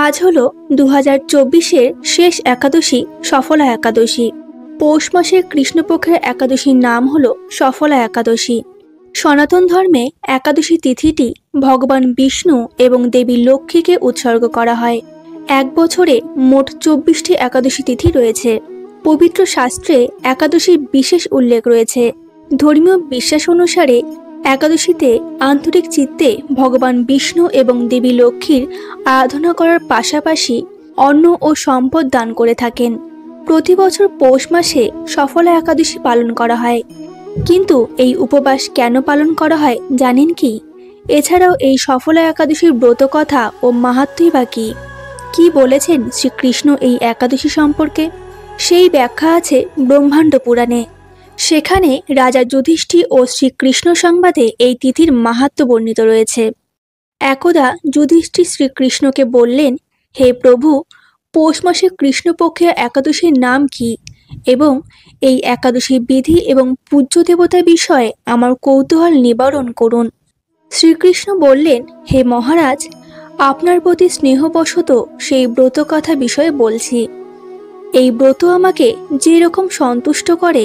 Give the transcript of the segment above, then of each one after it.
আজ হলো 2024-এর শেষ একাদশী সফলা একাদশী। পৌষ মাসের কৃষ্ণপক্ষের একাদশীর নাম হলো সফলা একাদশী। সনাতন ধর্মে একাদশী তিথিটি ভগবান বিষ্ণু এবং দেবী লক্ষ্মীকে উৎসর্গ করা হয়। এক বছরে মোট 24টি একাদশী তিথি রয়েছে। পবিত্র শাস্ত্রে একাদশীর বিশেষ উল্লেখ রয়েছে। ধর্মীয় বিশ্বাস অনুসারে একাদশীতে আন্তরিক চিত্তে ভগবান বিষ্ণু এবং দেবী লক্ষ্মীর আরাধনা করার পাশাপাশি অন্ন ও সম্পদ দান করে থাকেন। প্রতি বছর পৌষ মাসে সফলা একাদশী পালন করা হয়। কিন্তু এই উপবাস কেন পালন করা হয় জানেন কি? এছাড়াও এই সফলা একাদশীর ব্রত কথা ও মাহাত্ম্যই বা কি বলেছেন শ্রীকৃষ্ণ এই একাদশী সম্পর্কে, সেই ব্যাখ্যা আছে ব্রহ্মাণ্ড পুরাণে। সেখানে রাজা যুধিষ্ঠির ও শ্রীকৃষ্ণ সংবাদে এই তিথির মাহাত্ম্য বর্ণিত রয়েছে। একদা যুধিষ্ঠির শ্রীকৃষ্ণকে বললেন, হে প্রভু, পৌষ মাসে কৃষ্ণপক্ষের একাদশীর নাম কি এবং এই একাদশীর বিধি এবং পূজ্য দেবতার বিষয়ে আমার কৌতূহল নিবারণ করুন। শ্রীকৃষ্ণ বললেন, হে মহারাজ, আপনার প্রতি স্নেহবশত সেই ব্রত কথা বিষয়ে বলছি। এই ব্রত আমাকে যে রকম সন্তুষ্ট করে,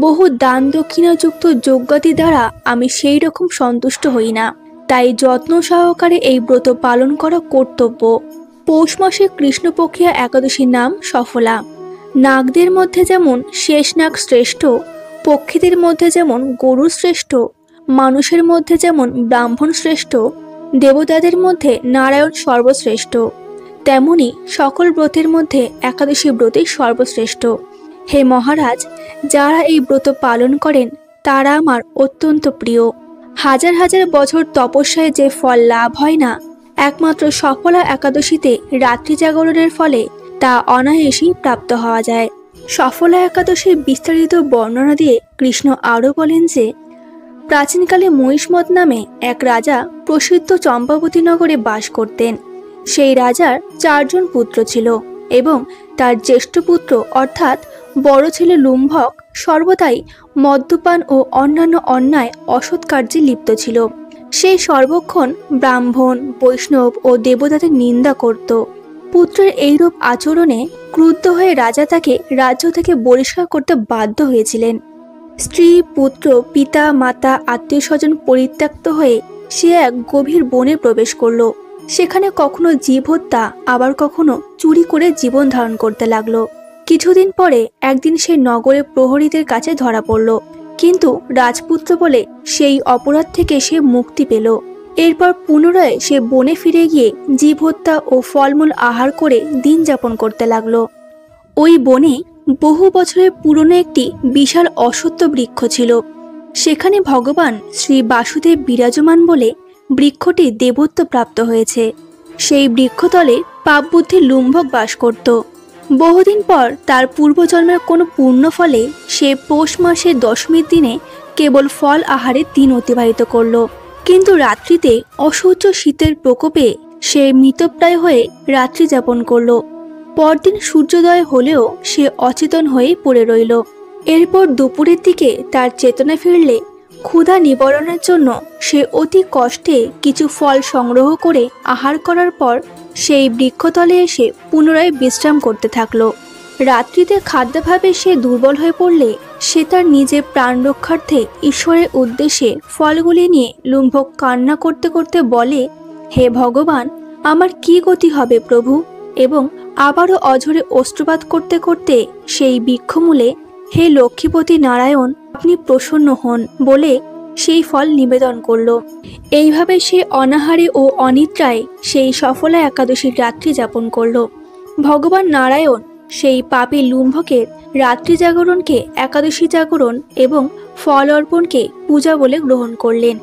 বহু দান দক্ষিণাযুক্ত যজ্ঞাদি দ্বারা আমি সেই রকম সন্তুষ্ট হই না। তাই যত্ন সহকারে এই ব্রত পালন করা কর্তব্য। পৌষ মাসে কৃষ্ণপক্ষিয়া একাদশীর নাম সফলা। নাগদের মধ্যে যেমন শেষ নাগ শ্রেষ্ঠ, পক্ষীদের মধ্যে যেমন গরু শ্রেষ্ঠ, মানুষের মধ্যে যেমন ব্রাহ্মণ শ্রেষ্ঠ, দেবতাদের মধ্যে নারায়ণ সর্বশ্রেষ্ঠ, তেমনি সকল ব্রতের মধ্যে একাদশী ব্রতই সর্বশ্রেষ্ঠ। হে মহারাজ, যারা এই ব্রত পালন করেন তারা আমার অত্যন্ত প্রিয়। হাজার হাজার বছর তপস্যায় যে ফল লাভ হয় না, একমাত্র সফলা একাদশীতে রাত্রি জাগরণের ফলে তা অনায়াসেই প্রাপ্ত হওয়া যায়। সফলা একাদশীর বিস্তারিত বর্ণনা দিয়ে কৃষ্ণ আরও বলেন যে, প্রাচীনকালে মহিষ্মত নামে এক রাজা প্রসিদ্ধ চম্পাবতী নগরে বাস করতেন। সেই রাজার 4 জন পুত্র ছিল এবং তার জ্যেষ্ঠ পুত্র অর্থাৎ বড় ছেলে লুম্ভক সর্বদাই মদ্যপান ও অন্যান্য অন্যায় অসৎ কার্যে লিপ্ত ছিল। সে সর্বক্ষণ ব্রাহ্মণ, বৈষ্ণব ও দেবতাদের নিন্দা করত। পুত্রের এইরূপ আচরণে ক্রুদ্ধ হয়ে রাজা তাকে রাজ্য থেকে বহিষ্কার করতে বাধ্য হয়েছিলেন। স্ত্রী, পুত্র, পিতা, মাতা, আত্মীয় স্বজন পরিত্যক্ত হয়ে সে এক গভীর বনে প্রবেশ করল। সেখানে কখনো জীব হত্যা, আবার কখনো চুরি করে জীবন ধারণ করতে লাগলো। কিছুদিন পরে একদিন সে নগরে প্রহরীদের কাছে ধরা পড়ল, কিন্তু রাজপুত্র বলে সেই অপরাধ থেকে সে মুক্তি পেল। এরপর পুনরায় সে বনে ফিরে গিয়ে জীব হত্যা ও ফলমূল আহার করে দিন যাপন করতে লাগলো। ওই বনে বহু বছরের পুরনো একটি বিশাল অশ্বত্থ বৃক্ষ ছিল। সেখানে ভগবান শ্রী বাসুদেব বিরাজমান বলে বৃক্ষটি দেবত্ব প্রাপ্ত হয়েছে। সেই বৃক্ষতলে পাপবুদ্ধি লুম্ভক বাস করত। বহুদিন পর তার পূর্বজন্মের কোনো পুণ্য ফলে সে পৌষ মাসের দশমীর দিনে কেবল ফল আহারে দিন অতিবাহিত করল। কিন্তু রাত্রিতে অসহ্য শীতের প্রকোপে সে মৃতপ্রায় হয়ে রাত্রি যাপন করল। পরদিন সূর্যোদয় হলেও সে অচেতন হয়ে পড়ে রইল। এরপর দুপুরের দিকে তার চেতনা ফিরলে ক্ষুধা নিবারণের জন্য সে অতি কষ্টে কিছু ফল সংগ্রহ করে আহার করার পর সেই বৃক্ষতলে এসে পুনরায় বিশ্রাম করতে থাকলো। রাত্রিতে খাদ্যাভাবে সে দুর্বল হয়ে পড়লে সে তার নিজের প্রাণ রক্ষার্থে ঈশ্বরের উদ্দেশ্যে ফলগুলি নিয়ে লুম্ভক কান্না করতে করতে বলে, হে ভগবান, আমার কি গতি হবে প্রভু? এবং আবারও অঝরে অশ্রুপাত করতে করতে সেই বৃক্ষমূলে, হে লক্ষ্মীপতি নারায়ণ, আপনি প্রসন্ন হন বলে সেই ফল নিবেদন করল। এইভাবে সে অনাহারে ও অনিদ্রায় সেই সফলা একাদশীর রাত্রি যাপন করল। ভগবান নারায়ণ সেই পাপী লুম্ভকের রাত্রি জাগরণকে একাদশী জাগরণ এবং ফল অর্পণকে পূজা বলে গ্রহণ করলেন।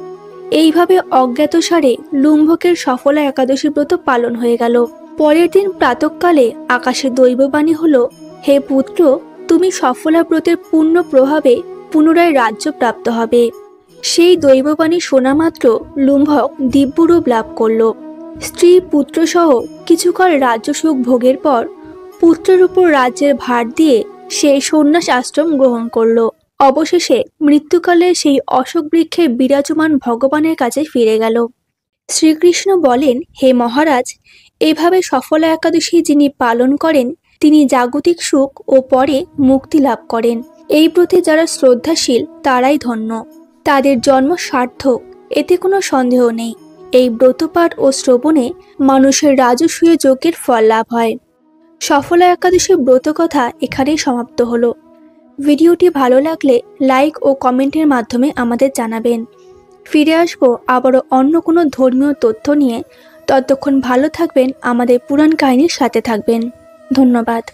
এইভাবে অজ্ঞাতসারে লুম্ভকের সফলা একাদশী ব্রত পালন হয়ে গেল। পরের দিন প্রাতঃকালে আকাশে দৈববাণী হলো, হে পুত্র, তুমি সফলা ব্রতের পূর্ণ প্রভাবে পুনরায় রাজ্য প্রাপ্ত হবে। সেই দৈববাণী শোনা মাত্র লুম্ভক দিব্যরূপ লাভ করল। স্ত্রী, পুত্র সহ কিছুকাল রাজ্য সুখ ভোগের পর পুত্রের উপর রাজ্যের ভার দিয়ে সে সন্ন্যাস আশ্রম গ্রহণ করল। অবশেষে মৃত্যুকালে সেই অশোক বৃক্ষে বিরাজমান ভগবানের কাছে ফিরে গেল। শ্রীকৃষ্ণ বলেন, হে মহারাজ, এভাবে সফলা একাদশী যিনি পালন করেন তিনি জাগতিক সুখ ও পরে মুক্তি লাভ করেন। এই ব্রতে যারা শ্রদ্ধাশীল তারাই ধন্য, তাদের জন্ম সার্থক, এতে কোনো সন্দেহ নেই। এই ব্রতপাঠ ও শ্রবণে মানুষের রাজসূয় যজ্ঞের ফল লাভ হয়। সফলা একাদশীর ব্রত কথা এখানেই সমাপ্ত হলো। ভিডিওটি ভালো লাগলে লাইক ও কমেন্টের মাধ্যমে আমাদের জানাবেন। ফিরে আসবো আবারও অন্য কোনো ধর্মীয় তথ্য নিয়ে। ততক্ষণ ভালো থাকবেন, আমাদের পুরাণ কাহিনীর সাথে থাকবেন। ধন্যবাদ।